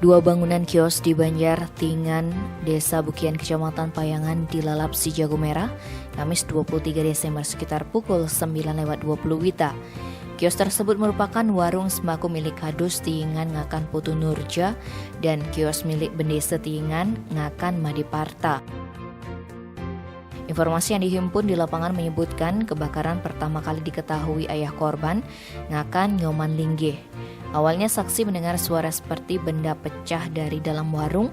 Dua bangunan kios di Banjar Tingan, Desa Bukian, Kecamatan Payangan dilalap si jago merah, Kamis 23 Desember sekitar pukul 9.20 WITA. Kios tersebut merupakan warung sembako milik Kadus Tingan Ngakan Putu Nurja dan kios milik Bendesa Tingan Ngakan Madiparta. Informasi yang dihimpun di lapangan menyebutkan kebakaran pertama kali diketahui ayah korban, Ngakan Nyoman Linggih. Awalnya saksi mendengar suara seperti benda pecah dari dalam warung.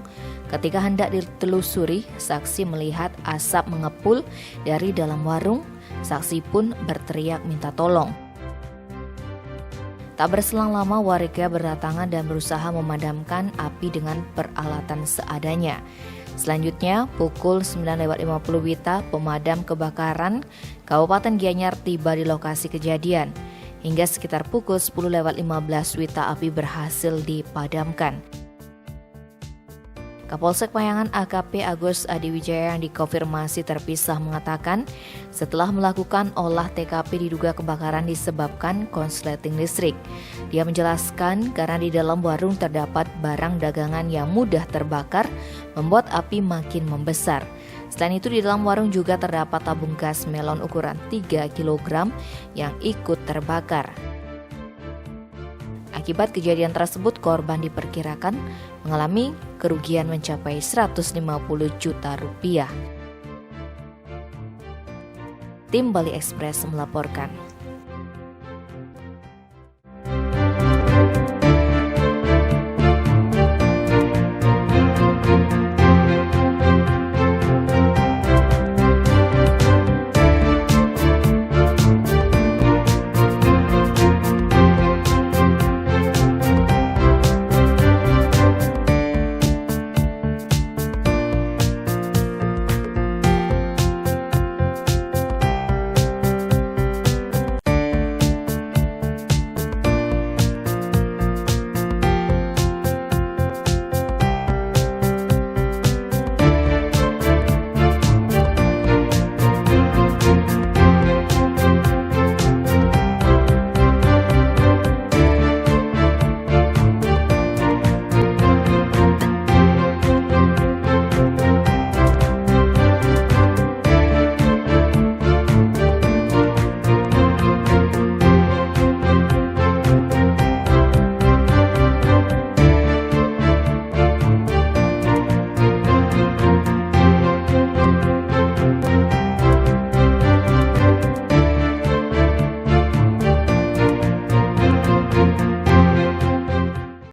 Ketika hendak ditelusuri, saksi melihat asap mengepul dari dalam warung. Saksi pun berteriak minta tolong. Tak berselang lama warga berdatangan dan berusaha memadamkan api dengan peralatan seadanya. Selanjutnya, pukul 9.50 WITA, pemadam kebakaran Kabupaten Gianyar tiba di lokasi kejadian. Hingga sekitar pukul 10.15 WITA api berhasil dipadamkan. Kapolsek Payangan AKP Agus Adiwijaya yang dikonfirmasi terpisah mengatakan setelah melakukan olah TKP diduga kebakaran disebabkan konsleting listrik. Dia menjelaskan karena di dalam warung terdapat barang dagangan yang mudah terbakar membuat api makin membesar. Selain itu di dalam warung juga terdapat tabung gas melon ukuran 3 kg yang ikut terbakar. Akibat kejadian tersebut, korban diperkirakan mengalami kerugian mencapai 150 juta rupiah. Tim Bali Express melaporkan.